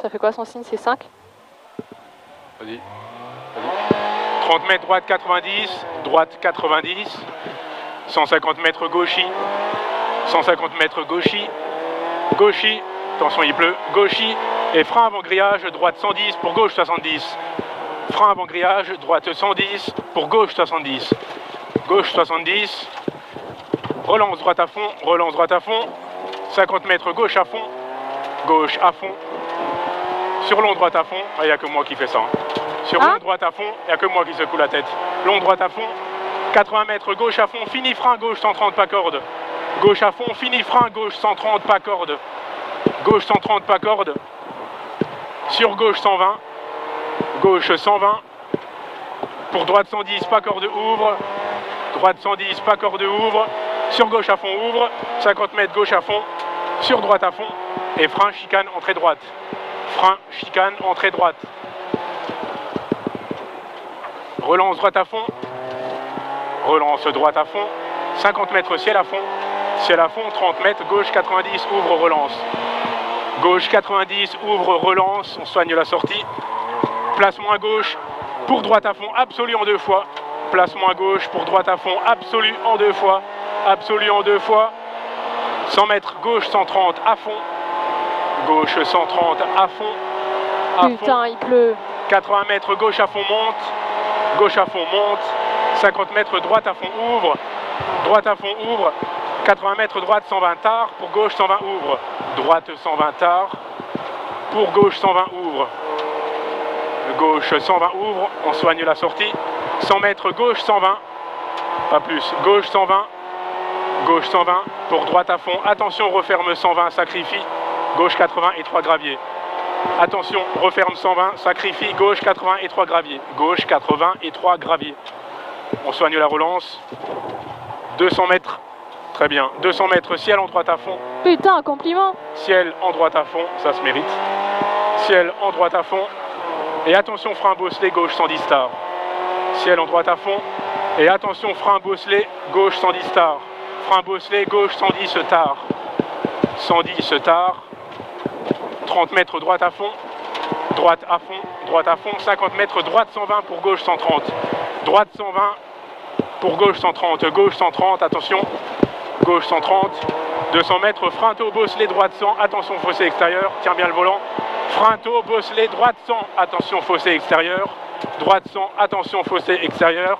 Ça fait quoi son signe? C'est 5? Vas-y. 30 mètres droite 90, droite 90, 150 mètres gauchis, 150 mètres gauchis, gauchis, attention il pleut, gauchis, et frein avant grillage, droite 110 pour gauche 70. Frein avant grillage, droite 110 pour gauche 70. Gauche 70, relance droite à fond, 50 mètres gauche à fond, gauche à fond, sur long droite à fond, il n'y a que moi qui fais ça. Hein. Sur long droite à fond, il n'y a que moi qui secoue la tête. Long droite à fond, 80 mètres gauche à fond, fini frein gauche 130 pas corde. Gauche à fond, fini frein gauche 130 pas corde. Gauche 130 pas corde. Sur gauche 120. Gauche 120. Pour droite 110 pas corde ouvre. Droite 110 pas corde ouvre. Sur gauche à fond ouvre. 50 mètres gauche à fond. Sur droite à fond. Et frein chicane entrée droite. Frein chicane entrée droite. Relance droite à fond. Relance droite à fond. 50 mètres ciel à fond. Ciel à fond, 30 mètres, gauche 90, ouvre, relance. Gauche 90, ouvre, relance, on soigne la sortie. Placement à gauche, pour droite à fond, absolu en 2 fois. Placement à gauche, pour droite à fond, absolu en 2 fois. Absolu en 2 fois. 100 mètres, gauche 130 à fond. Gauche 130 à fond. Putain, il pleut. 80 mètres, gauche à fond, monte. Gauche à fond, monte. 50 mètres, droite à fond, ouvre. Droite à fond, ouvre. 80 mètres droite 120 tard, pour gauche 120 ouvre. Droite 120 tard, pour gauche 120 ouvre. Gauche 120 ouvre, on soigne la sortie. 100 mètres gauche 120, pas plus. Gauche 120, gauche 120, pour droite à fond. Attention, referme 120, sacrifie. Gauche 80 et 3 graviers. Attention, referme 120, sacrifie. Gauche 80 et 3 graviers. Gauche 80 et 3 graviers. On soigne la relance. 200 mètres. Très bien. 200 mètres, ciel en droite à fond. Putain, un compliment. Ciel en droite à fond, ça se mérite. Ciel en droite à fond. Et attention, frein bosselé, gauche 110 star. Ciel en droite à fond. Et attention, frein bosselé, gauche 110 star. Frein bosselé, gauche 110 tard. 110 tard. 30 mètres droite à fond. Droite à fond, droite à fond. 50 mètres, droite 120 pour gauche 130. Droite 120 pour gauche 130. Gauche 130, attention. Gauche 130, 200 mètres, frein-tôt, bosselé, droite 100, attention fossé extérieur, tiens bien le volant, frein-tôt, bosselé, droite 100, attention fossé extérieur, droite 100, attention fossé extérieur,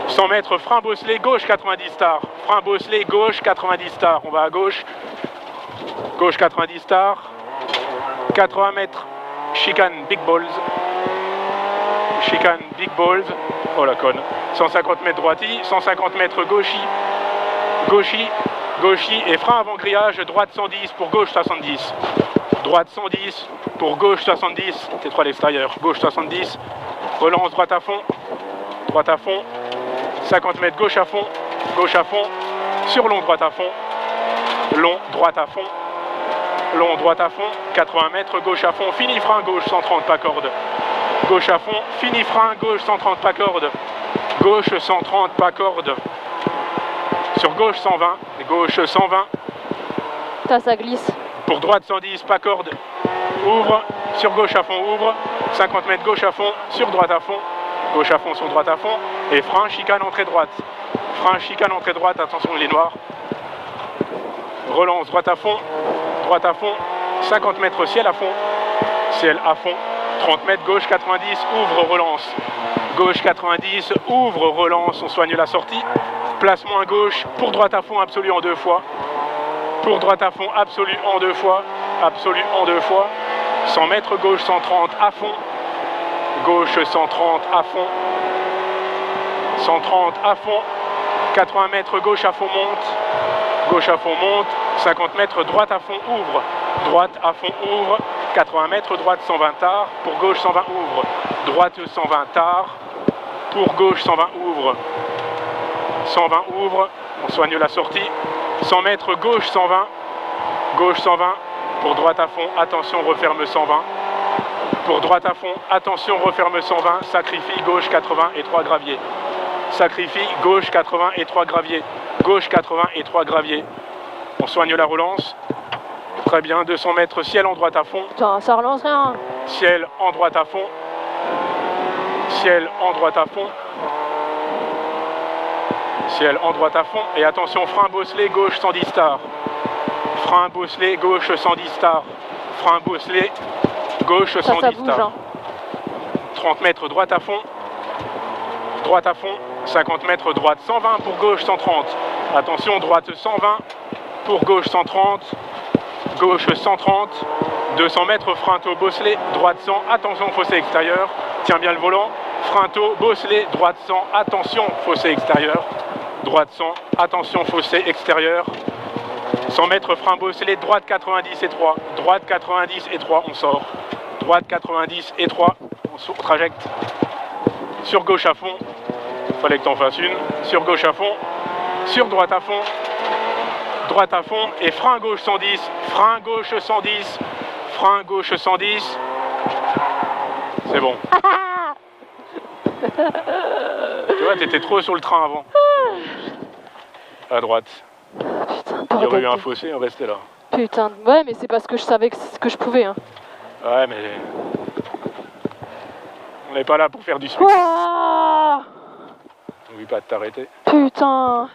100 mètres, frein bosselé, gauche 90 star, frein bosselé, gauche 90 star, on va à gauche, gauche 90 star, 80 mètres, chicane big balls, chicane big balls, oh la conne, 150 mètres droiti, 150 mètres gauchis, gauchis, gauchis et frein avant grillage, droite 110 pour gauche 70. Droite 110 pour gauche 70, T3 à l'extérieur, gauche 70, relance droite à fond, 50 mètres gauche à fond, sur long droite à fond, long droite à fond, long droite à fond, 80 mètres gauche à fond, fini frein gauche 130 pas corde, gauche à fond, fini frein gauche 130 pas corde, gauche 130 pas corde. Sur gauche 120, gauche 120. Ça glisse. Pour droite 110, pas corde. Ouvre, sur gauche à fond, ouvre. 50 mètres gauche à fond, sur droite à fond. Gauche à fond, sur droite à fond. Et frein, chicane, entrée droite. Frein, chicane, entrée droite, attention, il est noir. Relance, droite à fond. 50 mètres ciel à fond. Ciel à fond. 30 mètres, gauche 90, ouvre, relance. Gauche 90, ouvre, relance, on soigne la sortie. Placement à gauche, pour droite à fond, absolu en 2 fois. Pour droite à fond, absolu en 2 fois. Absolu en 2 fois. 100 mètres, gauche 130 à fond. Gauche 130 à fond. 130 à fond. 80 mètres, gauche à fond, monte. Gauche à fond, monte. 50 mètres, droite à fond, ouvre. Droite à fond, ouvre. 80 mètres, droite 120 tard. Pour gauche 120, ouvre. Droite 120 tard. Pour gauche 120, ouvre. 120 ouvre, on soigne la sortie. 100 mètres, gauche 120. Gauche 120. Pour droite à fond, attention, referme 120. Pour droite à fond, attention, referme 120. Sacrifie, gauche 80 et 3 graviers. Sacrifie, gauche 80 et 3 graviers. Gauche 80 et 3 graviers. On soigne la relance. Très bien, 200 mètres, ciel en droite à fond. Putain, ça relance rien. Ciel en droite à fond. Ciel en droite à fond. Ciel en droite à fond. Et attention, frein bosselé, gauche 110 stars. Frein bosselé, gauche 110 stars. Frein bosselé, gauche 110 Ça bouge, stars. hein. 30 mètres, droite à fond. Droite à fond. 50 mètres, droite 120 pour gauche 130. Attention, droite 120 pour gauche 130. Gauche 130. 200 mètres, frein tôt, bosselé, droite 100. Attention, fossé extérieur. Tiens bien le volant. Frein tôt, bosselé, droite 100. Attention, fossé extérieur. Droite 100. Attention, fossé extérieur. 100 mètres, frein bosselé, droite 90 et 3. Droite 90 et 3, on sort. Droite 90 et 3, on trajecte. Sur gauche à fond. Fallait que t'en fasses une. Sur gauche à fond. Sur droite à fond. Droite à fond. Et frein gauche 110. Frein gauche 110. Frein gauche 110. C'est bon. Tu vois, t'étais trop sur le train avant. À droite. Putain, Il y aurait eu un bordel. fossé, on restait là. Putain, ouais, mais c'est parce que je savais que je pouvais. Hein. Ouais, mais... On n'est pas là pour faire du sprint. Ouah, N'oublie pas de t'arrêter. putain.